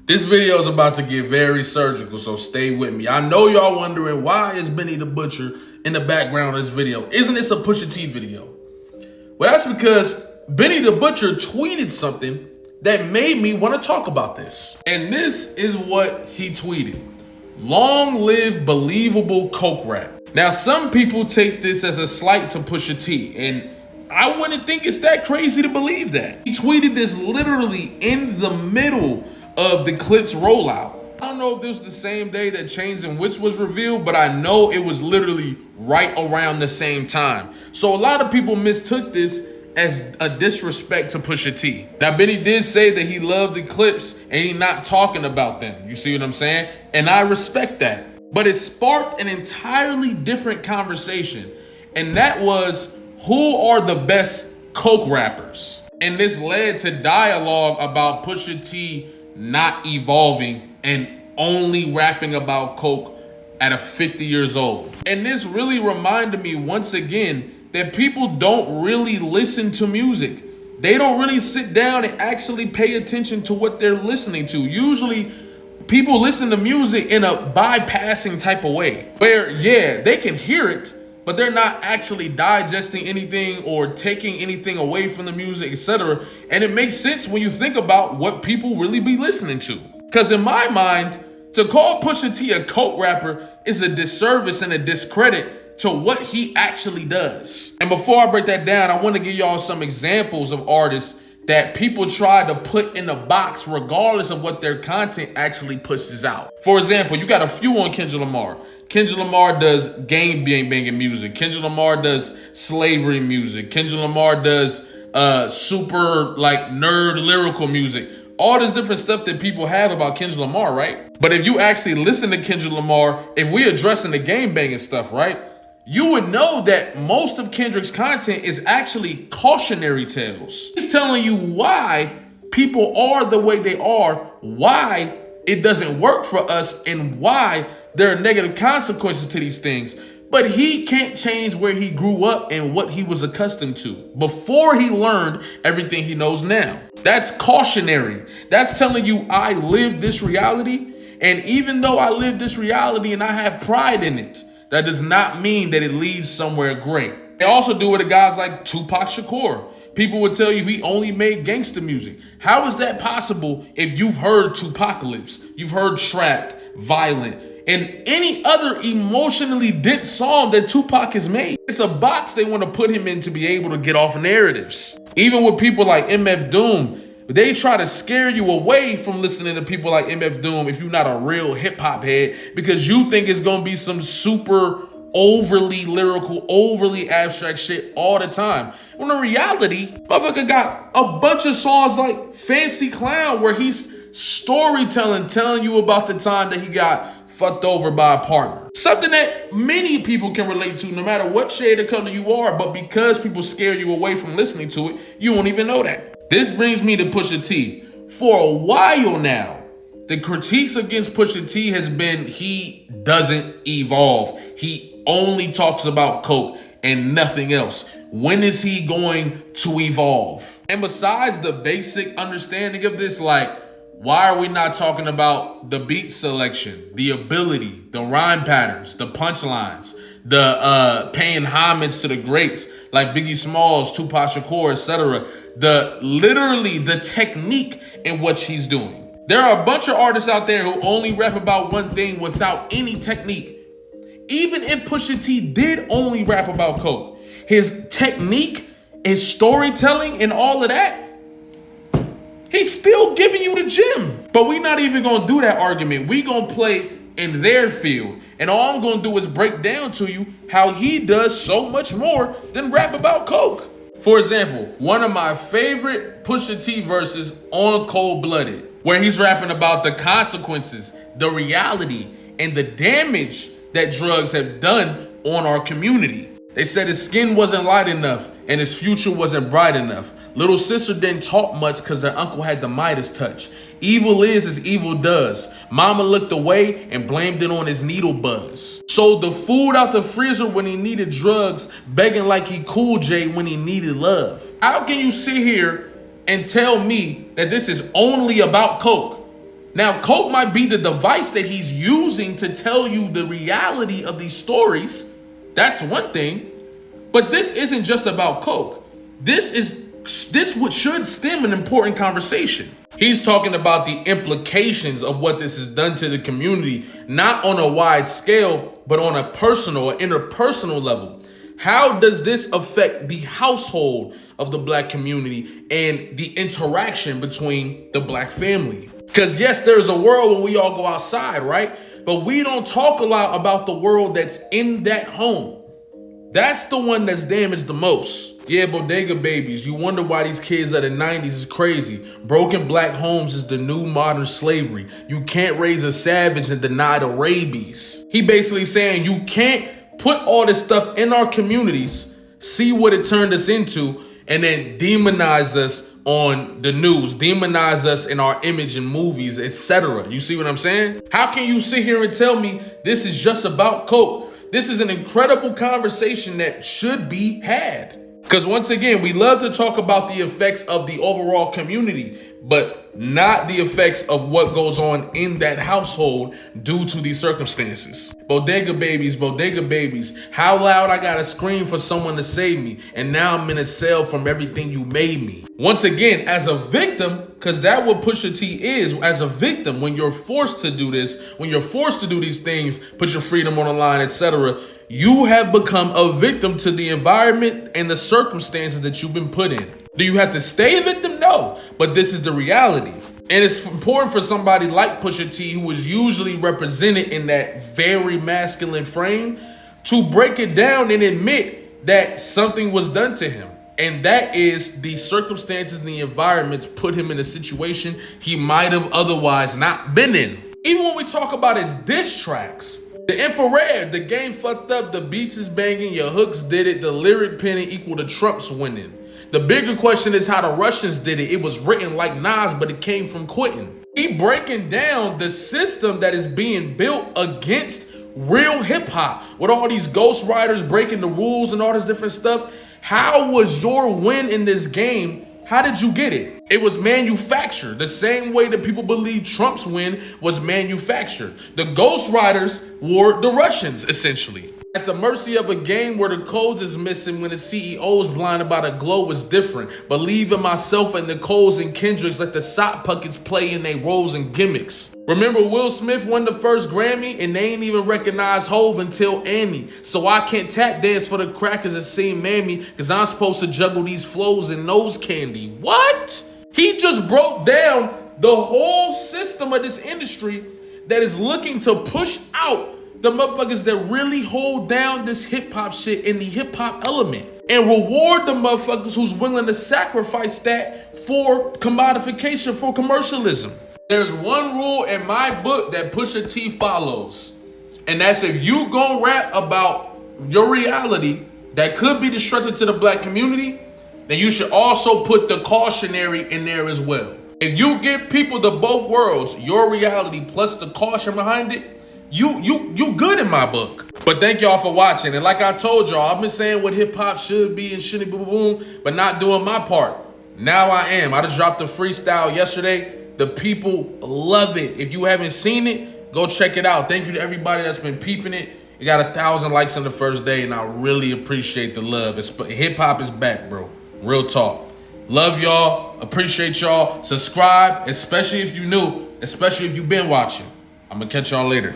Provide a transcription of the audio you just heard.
This video is about to get very surgical, so stay with me. I know y'all wondering, why is Benny the Butcher in the background of this video? Isn't this a Pusha T video? Well, that's because Benny the Butcher tweeted something that made me want to talk about this. And this is what he tweeted. Long live believable coke rap. Now, some people take this as a slight to Pusha T, and I wouldn't think it's that crazy to believe that. He tweeted this literally in the middle of the clip's rollout. I don't know if this was the same day that Chains and Wits was revealed, but I know it was literally right around the same time. So a lot of people mistook this as a disrespect to Pusha T. Now, Benny did say that he loved the clips and he's not talking about them. You see what I'm saying? And I respect that. But it sparked an entirely different conversation. And that was, who are the best coke rappers? And this led to dialogue about Pusha T not evolving and only rapping about coke at 50 years old. And this really reminded me once again that people don't really listen to music. They don't really sit down and actually pay attention to what they're listening to. Usually people listen to music in a bypassing type of way where, yeah, they can hear it, but they're not actually digesting anything or taking anything away from the music, etc. And it makes sense when you think about what people really be listening to. Because in my mind, to call Pusha T a coke rapper is a disservice and a discredit to what he actually does. And before I break that down, I want to give y'all some examples of artists that people try to put in a box regardless of what their content actually pushes out. For example, you got a few on Kendrick Lamar. Kendrick Lamar does gang banging music. Kendrick Lamar does slavery music. Kendrick Lamar does super like nerd lyrical music. All this different stuff that people have about Kendrick Lamar, right? But if you actually listen to Kendrick Lamar, if we addressing the gang banging stuff, right? You would know that most of Kendrick's content is actually cautionary tales. He's telling you why people are the way they are, why it doesn't work for us, and why there are negative consequences to these things. But he can't change where he grew up and what he was accustomed to before he learned everything he knows now. That's cautionary. That's telling you, I live this reality, and even though I live this reality and I have pride in it, that does not mean that it leads somewhere great. They also do it to guys like Tupac Shakur. People would tell you he only made gangster music. How is that possible if you've heard Tupacalypse, you've heard Trapped, Violent, and any other emotionally dense song that Tupac has made? It's a box they want to put him in to be able to get off narratives. Even with people like MF Doom, they try to scare you away from listening to people like MF Doom if you're not a real hip hop head, because you think it's going to be some super overly lyrical, overly abstract shit all the time. When in reality, motherfucker got a bunch of songs like Fancy Clown where he's storytelling, telling you about the time that he got fucked over by a partner. Something that many people can relate to no matter what shade of color you are, but because people scare you away from listening to it, you won't even know that. This brings me to Pusha T. For a while now, the critiques against Pusha T has been he doesn't evolve. He only talks about coke and nothing else. When is he going to evolve? And besides the basic understanding of this, like, why are we not talking about the beat selection, the ability, the rhyme patterns, the punchlines, the paying homage to the greats like Biggie Smalls, Tupac Shakur, etc. Literally the technique in what she's doing. There are a bunch of artists out there who only rap about one thing without any technique. Even if Pusha T did only rap about coke, his technique, his storytelling, and all of that, he's still giving you the gem. But we're not even going to do that argument. We're going to play in their field. And all I'm going to do is break down to you how he does so much more than rap about coke. For example, one of my favorite Pusha T verses on Coldblooded, where he's rapping about the consequences, the reality, and the damage that drugs have done on our community. They said his skin wasn't light enough and his future wasn't bright enough. Little sister didn't talk much because their uncle had the Midas touch. Evil is as evil does. Mama looked away and blamed it on his needle buzz. Sold the food out the freezer when he needed drugs, begging like he Cool J when he needed love. How can you sit here and tell me that this is only about coke Now, coke might be the device that he's using to tell you the reality of these stories. That's one thing. But this isn't just about coke. This should stem an important conversation. He's talking about the implications of what this has done to the community, not on a wide scale, but on a personal or interpersonal level. How does this affect the household of the black community and the interaction between the black family? Because yes, there's a world when we all go outside, right? But we don't talk a lot about the world that's in that home. That's the one that's damaged the most. Yeah, bodega babies, you wonder why these kids of the 90s is crazy. Broken black homes is the new modern slavery. You can't raise a savage and deny the rabies. He basically saying you can't put all this stuff in our communities, see what it turned us into, and then demonize us on the news, demonize us in our image in movies, etc. You see what I'm saying? How can you sit here and tell me this is just about coke? This is an incredible conversation that should be had. Because once again, we love to talk about the effects of the overall community, but not the effects of what goes on in that household due to these circumstances. Bodega babies, how loud I gotta scream for someone to save me, and now I'm in a cell from everything you made me. Once again, as a victim, because that's what Pusha T is, as a victim, when you're forced to do this, when you're forced to do these things, put your freedom on the line, etc., you have become a victim to the environment and the circumstances that you've been put in. Do you have to stay a victim? No, but this is the reality. And it's important for somebody like Pusha T, who is usually represented in that very masculine frame, to break it down and admit that something was done to him. And that is the circumstances and the environments put him in a situation he might have otherwise not been in. Even when we talk about his diss tracks, the infrared, the game fucked up, the beats is banging, your hooks did it, the lyric penning equal to Trump's winning. The bigger question is how the Russians did it. It was written like Nas, but it came from quitting. He breaking down the system that is being built against real hip hop with all these ghostwriters breaking the rules and all this different stuff. How was your win in this game? How did you get it? It was manufactured the same way that people believe Trump's win was manufactured. The ghostwriters were the Russians, essentially. At the mercy of a game where the codes is missing when the CEO is blinded by the glow is different. Believe in myself and the Coles and Kendricks, let the sock puckets play in their roles and gimmicks. Remember Will Smith won the first Grammy and they ain't even recognize Hove until Annie. So I can't tap dance for the crackers that seen Mammy because I'm supposed to juggle these flows and nose candy. What? He just broke down the whole system of this industry that is looking to push out the motherfuckers that really hold down this hip hop shit in the hip hop element and reward the motherfuckers who's willing to sacrifice that for commodification, for commercialism. There's one rule in my book that Pusha T follows, and that's if you gon' rap about your reality that could be destructive to the black community, then you should also put the cautionary in there as well. If you give people the both worlds, your reality plus the caution behind it, you good in my book. But thank y'all for watching. And like I told y'all, I've been saying what hip hop should be and shouldn't be, boom, but not doing my part. Now I am. I just dropped a freestyle yesterday. The people love it. If you haven't seen it, go check it out. Thank you to everybody that's been peeping it. It got 1,000 likes on the first day, and I really appreciate the love. Hip hop is back, bro. Real talk. Love y'all. Appreciate y'all. Subscribe, especially if you new, especially if you've been watching. I'm gonna catch y'all later.